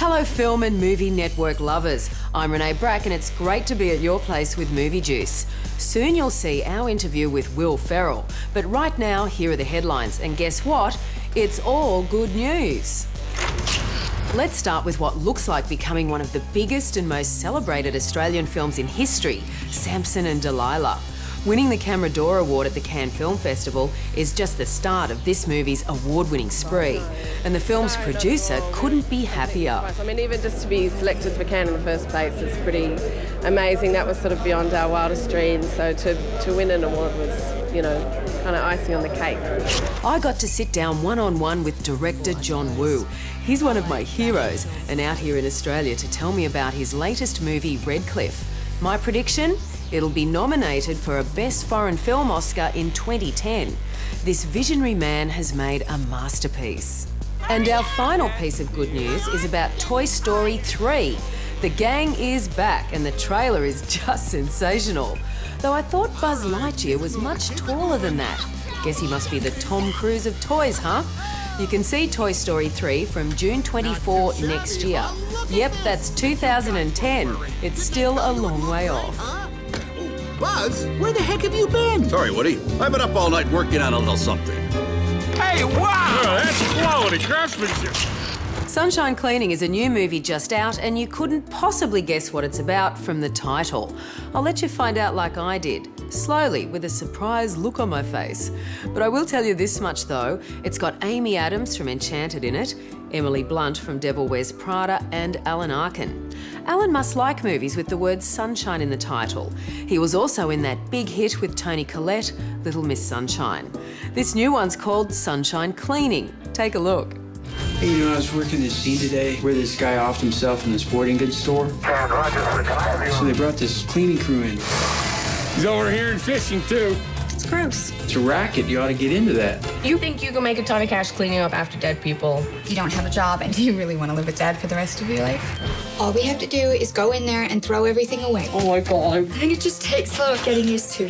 Hello film and movie network lovers. I'm Renee Brack and it's great to be at your place with Movie Juice. Soon you'll see our interview with Will Ferrel. But right now, here are the headlines. And guess what? It's all good news. Let's start with what looks like becoming one of the biggest and most celebrated Australian films in history, Samson and Delilah. Winning the Camera d'Or Award at the Cannes Film Festival is just the start of this movie's award-winning spree. And the film's producer couldn't be happier. I mean, even just to be selected for Cannes in the first place is pretty amazing. That was sort of beyond our wildest dreams. So to win an award was, you know, kind of icing on the cake. I got to sit down one-on-one with director John Woo. He's one of my heroes and out here in Australia to tell me about his latest movie, Redcliffe. My prediction? It'll be nominated for a Best Foreign Film Oscar in 2010. This visionary man has made a masterpiece. And our final piece of good news is about Toy Story 3. The gang is back and the trailer is just sensational. Though I thought Buzz Lightyear was much taller than that. Guess he must be the Tom Cruise of toys, huh? You can see Toy Story 3 from June 24 next year. Yep, that's 2010. It's still a long way off. Buzz, where the heck have you been? Sorry, Woody. I've been up all night working on a little something. Hey, wow! Oh, that's quality craftsmanship. Sunshine Cleaning is a new movie just out and you couldn't possibly guess what it's about from the title. I'll let you find out like I did, slowly with a surprised look on my face. But I will tell you this much though, it's got Amy Adams from Enchanted in it, Emily Blunt from Devil Wears Prada and Alan Arkin. Alan must like movies with the word sunshine in the title. He was also in that big hit with Toni Collette, Little Miss Sunshine. This new one's called Sunshine Cleaning. Take a look. Hey, you know, I was working this scene today where this guy offed himself in the sporting goods store. So they brought this cleaning crew in. He's over here and fishing, too. It's gross. It's a racket. You ought to get into that. You think you can make a ton of cash cleaning up after dead people? You don't have a job, and do you really want to live with Dad for the rest of your life? All we have to do is go in there and throw everything away. Oh my God. I think it just takes a little getting used to.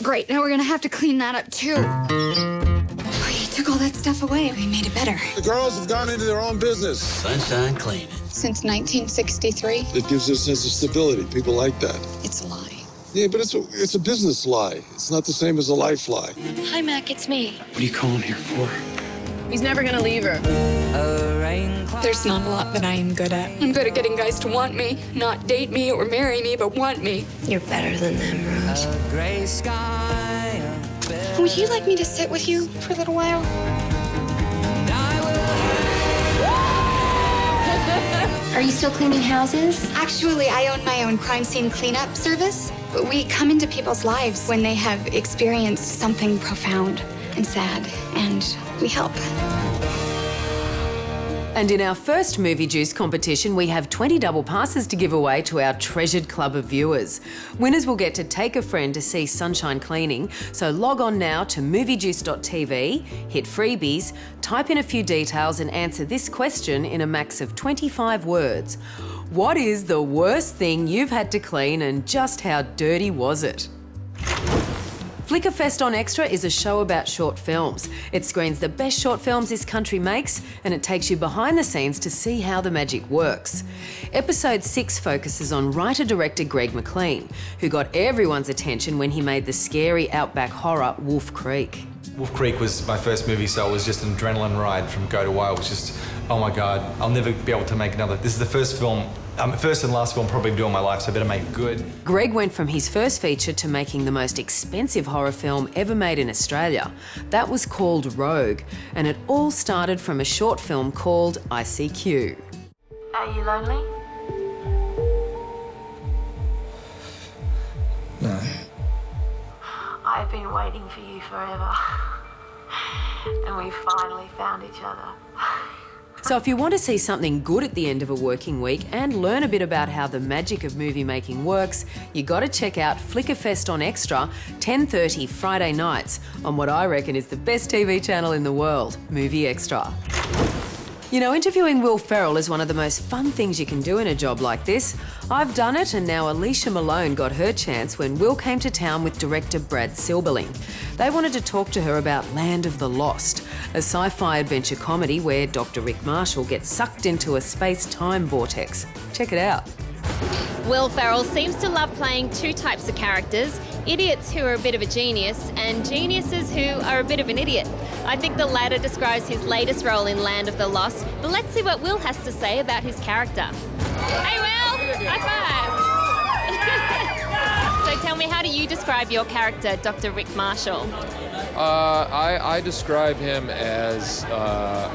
Great, now we're gonna have to clean that up too. We took all that stuff away. We made it better. The girls have gone into their own business. Sunshine Cleaning. Since 1963. It gives us a sense of stability. People like that. It's a lie. Yeah, but it's a business lie. It's not the same as a life lie. Hi, Mac, it's me. What are you calling here for? He's never gonna leave her. There's not a lot that I am good at. I'm good at getting guys to want me, not date me or marry me, but want me. You're better than them, Rose. Would you like me to sit with you for a little while? Are you still cleaning houses? Actually, I own my own crime scene cleanup service. But we come into people's lives when they have experienced something profound and sad, and we help. And in our first Movie Juice competition, we have 20 double passes to give away to our treasured club of viewers. Winners will get to take a friend to see Sunshine Cleaning, so log on now to moviejuice.tv, hit freebies, type in a few details and answer this question in a max of 25 words. What is the worst thing you've had to clean and just how dirty was it? Flickerfest on Extra is a show about short films. It screens the best short films this country makes and it takes you behind the scenes to see how the magic works. Episode 6 focuses on writer-director Greg McLean, who got everyone's attention when he made the scary outback horror Wolf Creek. Wolf Creek was my first movie, so it was just an adrenaline ride from go to whoa. It was just, oh my God, I'll never be able to make another. This is the first and last film probably do in my life, so I better make it good. Greg went from his first feature to making the most expensive horror film ever made in Australia. That was called Rogue, and it all started from a short film called ICQ. Are you lonely? No. I've been waiting for you forever. And we finally found each other. So if you want to see something good at the end of a working week and learn a bit about how the magic of movie making works, you got to check out Flickerfest on Extra, 10:30 Friday nights on what I reckon is the best TV channel in the world, Movie Extra. You know, interviewing Will Ferrel is one of the most fun things you can do in a job like this. I've done it, and now Alicia Malone got her chance when Will came to town with director Brad Silberling. They wanted to talk to her about Land of the Lost, a sci-fi adventure comedy where Dr. Rick Marshall gets sucked into a space-time vortex. Check it out. Will Ferrel seems to love playing two types of characters, idiots who are a bit of a genius and geniuses who are a bit of an idiot. I think the latter describes his latest role in Land of the Lost, but let's see what Will has to say about his character. Hey Will, high five! So tell me, how do you describe your character, Dr. Rick Marshall? I describe him as a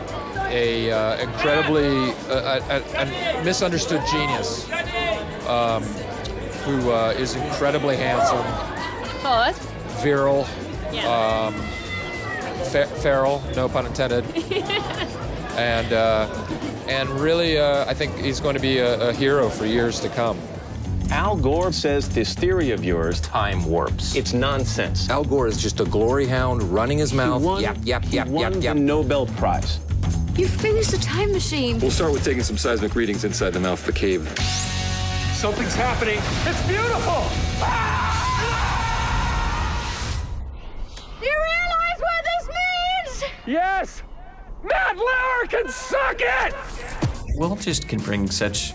incredibly a misunderstood genius who is incredibly handsome, virile, feral, no pun intended, and really I think he's going to be a hero for years to come. Al Gore says this theory of yours, time warps. It's nonsense. Al Gore is just a glory hound running his mouth. He won the Nobel Prize. You finished the time machine. We'll start with taking some seismic readings inside the mouth of the cave. Something's happening. It's beautiful. Do you realize what this means? Yes. Matt Lauer can suck it. Will just can bring such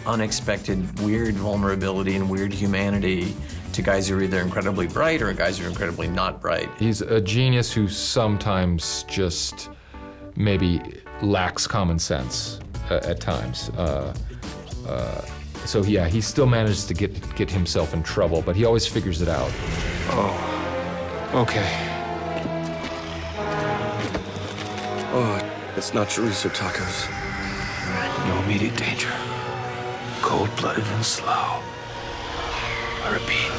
unexpected, weird vulnerability and weird humanity to guys who are either incredibly bright or guys who are incredibly not bright. He's a genius who sometimes just maybe lacks common sense at times. So yeah, he still manages to get himself in trouble, but he always figures it out. Oh, okay. Oh, it's not chorizo tacos. No immediate danger. Cold-blooded and slow. I repeat,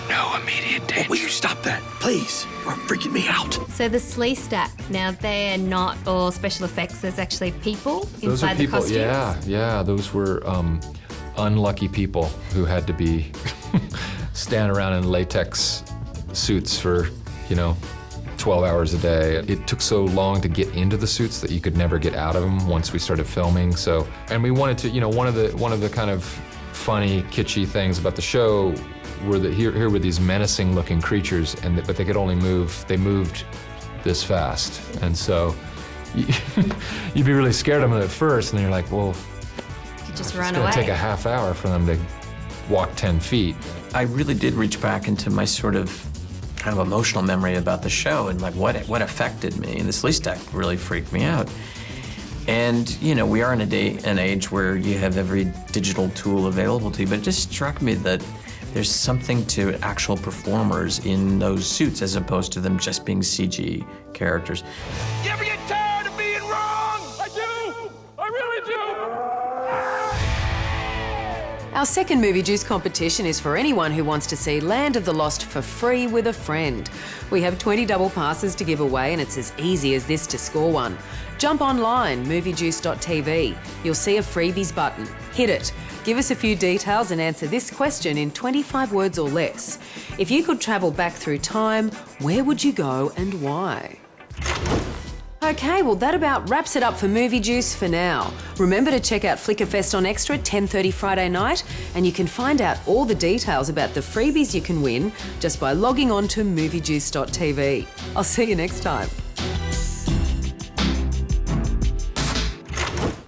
no immediate danger. Will you stop that, please? You're freaking me out. So the Slee Stack, now they're not all special effects, there's actually people Those are inside the people, costumes. yeah, those were unlucky people who had to be stand around in latex suits for, 12 hours a day. It took so long to get into the suits that you could never get out of them once we started filming. So, and we wanted to, one of the kind of funny, kitschy things about the show were that here were these menacing looking creatures, but they could only move, they moved this fast. And so you'd be really scared of them at first, and then you're like, well, You just it's run gonna away. take a half hour for them to walk 10 feet. I really did reach back into my sort of kind of emotional memory about the show and like what affected me. And the Slee Stack really freaked me out. And we are in an age where you have every digital tool available to you, but it just struck me that there's something to actual performers in those suits as opposed to them just being CG characters. You ever get tired of being wrong? I do. I really do. Our second Movie Juice competition is for anyone who wants to see Land of the Lost for free with a friend. We have 20 double passes to give away, and it's as easy as this to score one. Jump online, moviejuice.tv. You'll see a freebies button. Hit it. Give us a few details and answer this question in 25 words or less. If you could travel back through time, where would you go and why? Okay, well that about wraps it up for Movie Juice for now. Remember to check out Flickerfest on Extra 10:30 Friday night, and you can find out all the details about the freebies you can win just by logging on to moviejuice.tv. I'll see you next time.